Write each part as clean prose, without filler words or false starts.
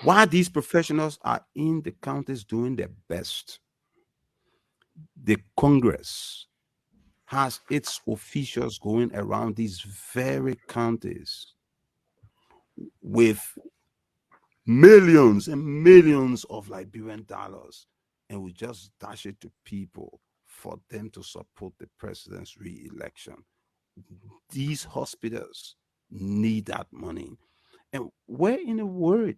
While these professionals are in the counties doing their best, the Congress has its officials going around these very counties with millions and millions of Liberian dollars, and we just dash it to people for them to support the president's re-election. These hospitals need that money. And where in the world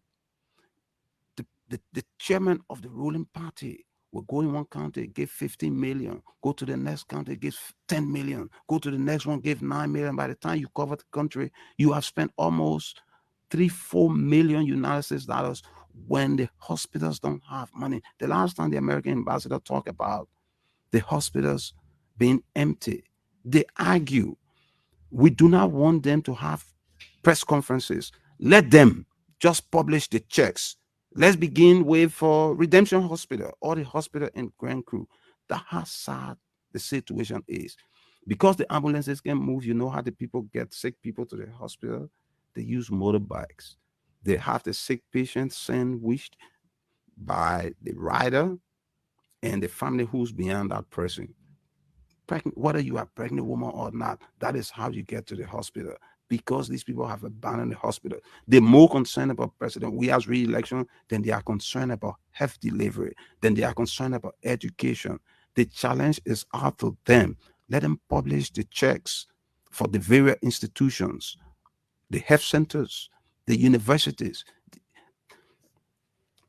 the chairman of the ruling party will go in one county, give 15 million, go to the next county, give 10 million, go to the next one, give 9 million. By the time you cover the country, you have spent almost 3-4 million United States dollars when the hospitals don't have money. The last time the American ambassador talked about the hospitals being empty, they argue we do not want them to have press conferences. Let them just publish the checks. Let's begin with for Redemption Hospital or the hospital in Grand Crew. That's how sad the situation is. Because the ambulances can move, you know how the people get sick people to the hospital? They use motorbikes. They have the sick patient sandwiched by the rider and the family who's behind that person. Pregnant, whether you are a pregnant woman or not, that is how you get to the hospital. Because these people have abandoned the hospital. They're more concerned about President Weah's re-election than they are concerned about health delivery, than they are concerned about education. The challenge is out to them. Let them publish the checks for the various institutions, the health centers, the universities.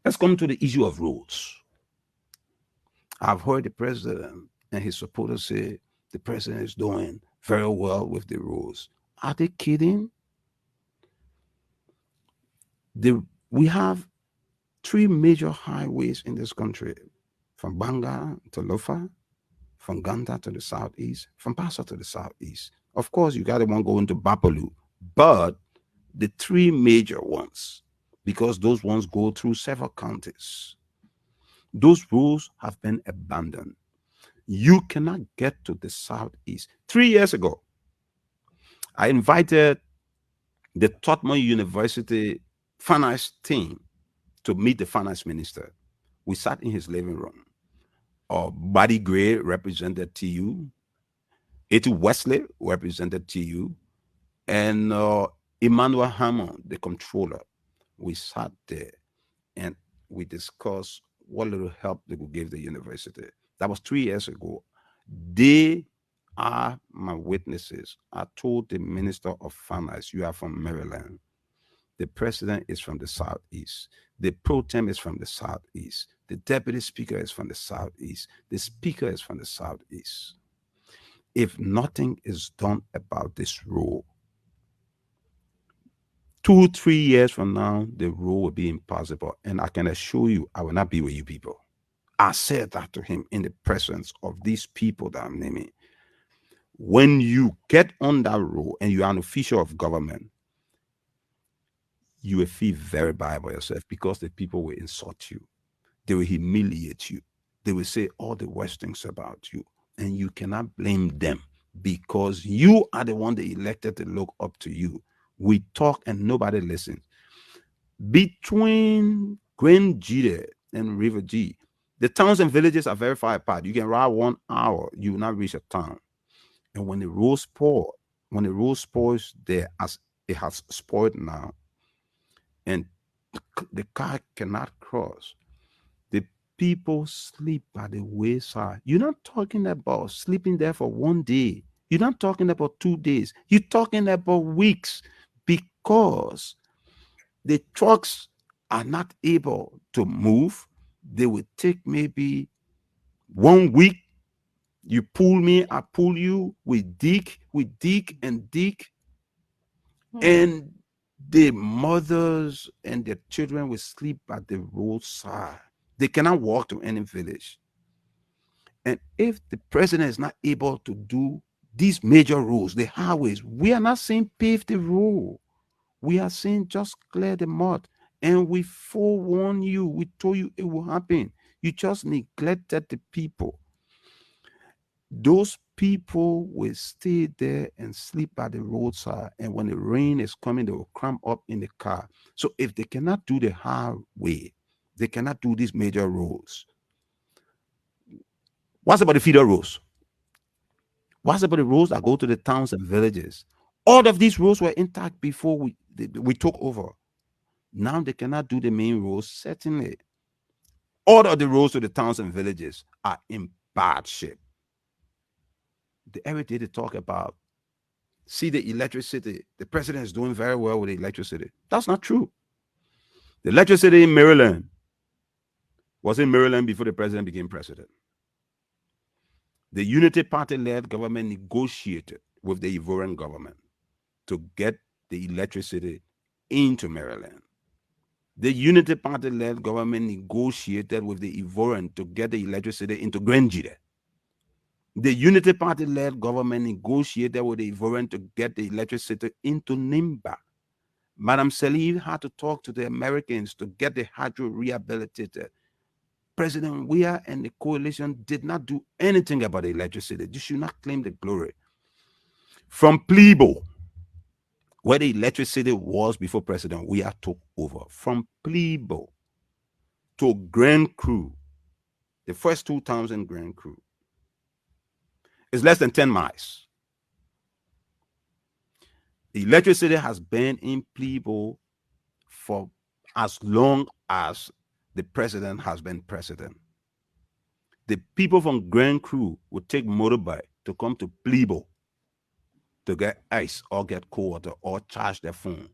Let's come to the issue of rules. I've heard the president and his supporters say the president is doing very well with the rules. Are they kidding? We have three major highways in this country, from Banga to Lofa, from Ganda to the southeast, from Bassa to the southeast. Of course, you got the one going to Bapalu, but the three major ones, because those ones go through several counties, those rules have been abandoned. You cannot get to the southeast. 3 years ago, I invited the Tottenham University finance team to meet the finance minister. We sat in his living room. Buddy Gray represented TU, A.T. Wesley represented TU, and Emmanuel Hammond, the controller. We sat there and we discussed what little help they could give the university. That was 3 years ago. They are my witnesses. I told the Minister of Finance, you are from Maryland. The president is from the southeast. The pro tem is from the southeast. The deputy speaker is from the southeast. The speaker is from the southeast. If nothing is done about this rule, 2-3 years from now, the rule will be impossible. And I can assure you, I will not be with you people. I said that to him in the presence of these people that I'm naming. When you get on that rule and you are an official of government, you will feel very bad about yourself because the people will insult you. They will humiliate you. They will say all the worst things about you. And you cannot blame them because you are the one they elected to look up to you. We talk and nobody listens. Between Grand Jide and River G, the towns and villages are very far apart. You can ride 1 hour, you will not reach a town. And when the road spoils there as it has spoiled now, and the car cannot cross, the people sleep by the wayside. You're not talking about sleeping there for one day. You're not talking about 2 days. You're talking about weeks because the trucks are not able to move. They will take maybe 1 week. You pull me, I pull you. We dig and dig. Hmm. And the mothers and their children will sleep at the roadside. They cannot walk to any village. And if the president is not able to do these major roads, the highways, we are not saying pave the road. We are saying just clear the mud. And we forewarn you. We told you it will happen. You just neglected the people. Those people will stay there and sleep at the roadside. And when the rain is coming, they will cramp up in the car. So if they cannot do the highway, they cannot do these major roads. What's about the feeder roads? What's about the roads that go to the towns and villages? All of these roads were intact before we took over. Now they cannot do the main roads. Certainly, all of the roads to the towns and villages are in bad shape. Every day they talk about, see the electricity. The president is doing very well with the electricity. That's not true. The electricity in Maryland was in Maryland before the president became president. The Unity Party-led government negotiated with the Ivorian government to get the electricity into Maryland. The Unity Party-led government negotiated with the Ivorian to get the electricity into Grangida. The Unity Party-led government negotiated with the Ivorian to get the electricity into Nimba. Madam Saliv had to talk to the Americans to get the hydro rehabilitated. President Weah and the coalition did not do anything about the electricity. You should not claim the glory. From Plebo, where the electricity was before President Weah took over, from Plebo to Grand Cru, the first 2 towns in Grand Cru, is less than 10 miles. The electricity has been in Plebo for as long as the president has been president. The people from Grand Cru would take motorbike to come to Plebo to get ice or get cold water or charge their phone.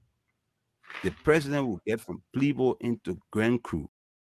The president will get from Plebo into Grand Cru